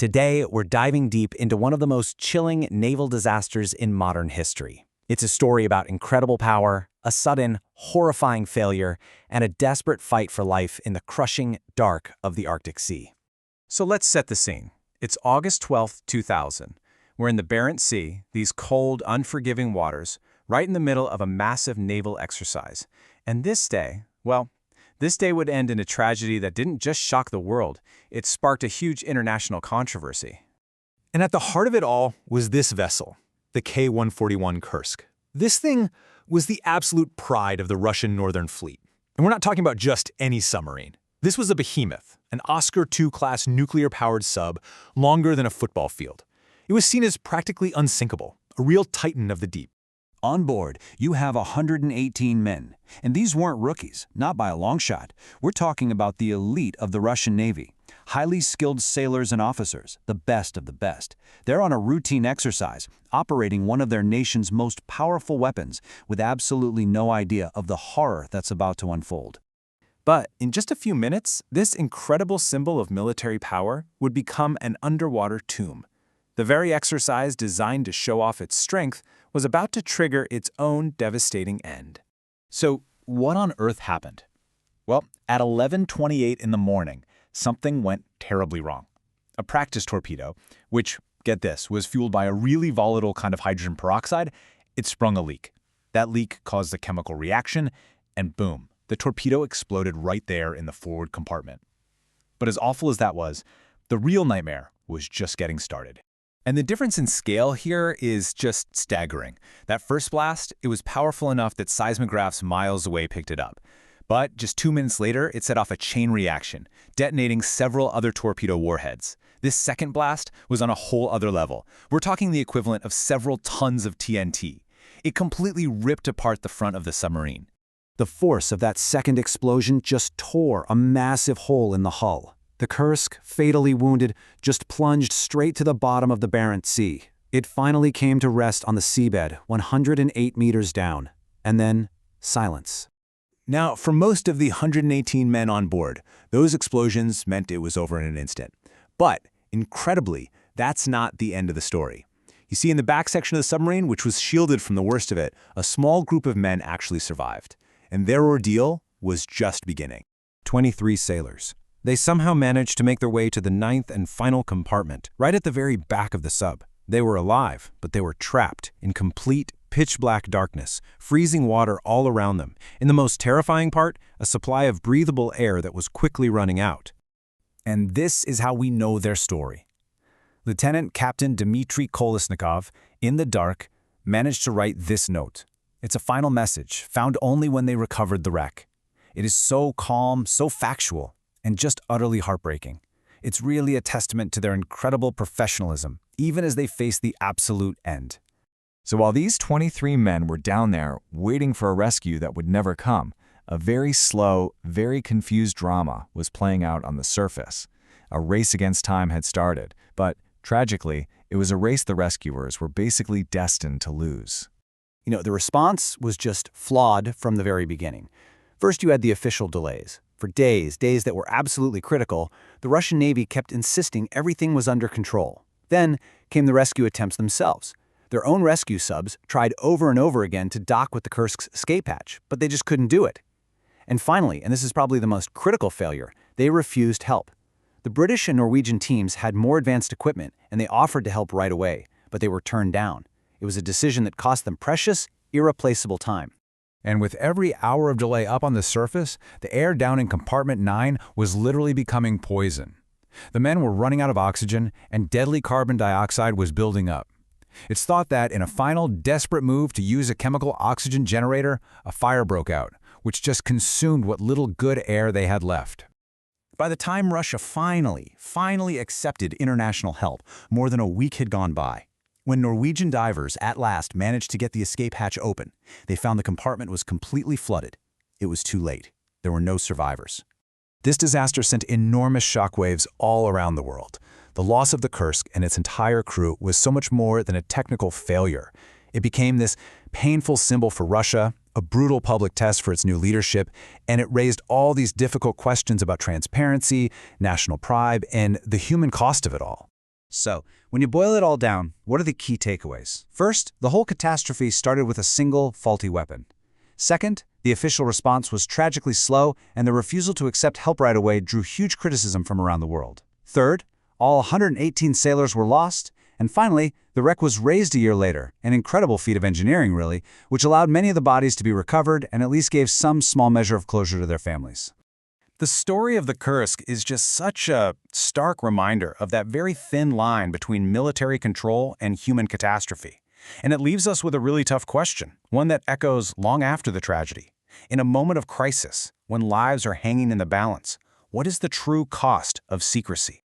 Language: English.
Today, we're diving deep into one of the most chilling naval disasters in modern history. It's a story about incredible power, a sudden, horrifying failure, and a desperate fight for life in the crushing dark of the Arctic Sea. So let's set the scene. It's August 12, 2000. We're in the Barents Sea, these cold, unforgiving waters, right in the middle of a massive naval exercise. And this day would end in a tragedy that didn't just shock the world, it sparked a huge international controversy. And at the heart of it all was this vessel, the K-141 Kursk. This thing was the absolute pride of the Russian Northern Fleet. And we're not talking about just any submarine. This was a behemoth, an Oscar II-class nuclear-powered sub, longer than a football field. It was seen as practically unsinkable, a real titan of the deep. On board, you have 118 men, and these weren't rookies, not by a long shot. We're talking about the elite of the Russian Navy, highly skilled sailors and officers, the best of the best. They're on a routine exercise, operating one of their nation's most powerful weapons, with absolutely no idea of the horror that's about to unfold. But in just a few minutes, this incredible symbol of military power would become an underwater tomb. The very exercise designed to show off its strength was about to trigger its own devastating end. So, what on earth happened? Well, at 11:28 in the morning, something went terribly wrong. A practice torpedo, which, get this, was fueled by a really volatile kind of hydrogen peroxide, it sprung a leak. That leak caused a chemical reaction, and boom, the torpedo exploded right there in the forward compartment. But as awful as that was, the real nightmare was just getting started. And the difference in scale here is just staggering. That first blast, it was powerful enough that seismographs miles away picked it up. But just 2 minutes later, it set off a chain reaction, detonating several other torpedo warheads. This second blast was on a whole other level. We're talking the equivalent of several tons of TNT. It completely ripped apart the front of the submarine. The force of that second explosion just tore a massive hole in the hull. The Kursk, fatally wounded, just plunged straight to the bottom of the Barents Sea. It finally came to rest on the seabed, 108 meters down. And then, silence. Now, for most of the 118 men on board, those explosions meant it was over in an instant. But, incredibly, that's not the end of the story. You see, in the back section of the submarine, which was shielded from the worst of it, a small group of men actually survived. And their ordeal was just beginning. 23 sailors. They somehow managed to make their way to the 9th and final compartment, right at the very back of the sub. They were alive, but they were trapped in complete pitch-black darkness, freezing water all around them. In the most terrifying part, a supply of breathable air that was quickly running out. And this is how we know their story. Lieutenant Captain Dmitry Kolesnikov, in the dark, managed to write this note. It's a final message, found only when they recovered the wreck. It is so calm, so factual, and just utterly heartbreaking. It's really a testament to their incredible professionalism, even as they face the absolute end. So while these 23 men were down there waiting for a rescue that would never come, a very slow, very confused drama was playing out on the surface. A race against time had started, but tragically, it was a race the rescuers were basically destined to lose. The response was just flawed from the very beginning. First, you had the official delays. For days that were absolutely critical, the Russian Navy kept insisting everything was under control. Then came the rescue attempts themselves. Their own rescue subs tried over and over again to dock with the Kursk's escape hatch, but they just couldn't do it. And finally, and this is probably the most critical failure, they refused help. The British and Norwegian teams had more advanced equipment, and they offered to help right away, but they were turned down. It was a decision that cost them precious, irreplaceable time. And with every hour of delay up on the surface, the air down in compartment 9 was literally becoming poison. The men were running out of oxygen, and deadly carbon dioxide was building up. It's thought that in a final desperate move to use a chemical oxygen generator, a fire broke out, which just consumed what little good air they had left. By the time Russia finally accepted international help, more than a week had gone by. When Norwegian divers at last managed to get the escape hatch open, they found the compartment was completely flooded. It was too late. There were no survivors. This disaster sent enormous shockwaves all around the world. The loss of the Kursk and its entire crew was so much more than a technical failure. It became this painful symbol for Russia, a brutal public test for its new leadership, and it raised all these difficult questions about transparency, national pride, and the human cost of it all. So, when you boil it all down, what are the key takeaways? First, the whole catastrophe started with a single faulty weapon. Second, the official response was tragically slow, and the refusal to accept help right away drew huge criticism from around the world. Third, all 118 sailors were lost. And finally, the wreck was raised a year later, an incredible feat of engineering, really, which allowed many of the bodies to be recovered and at least gave some small measure of closure to their families. The story of the Kursk is just such a stark reminder of that very thin line between military control and human catastrophe. And it leaves us with a really tough question, one that echoes long after the tragedy. In a moment of crisis, when lives are hanging in the balance, what is the true cost of secrecy?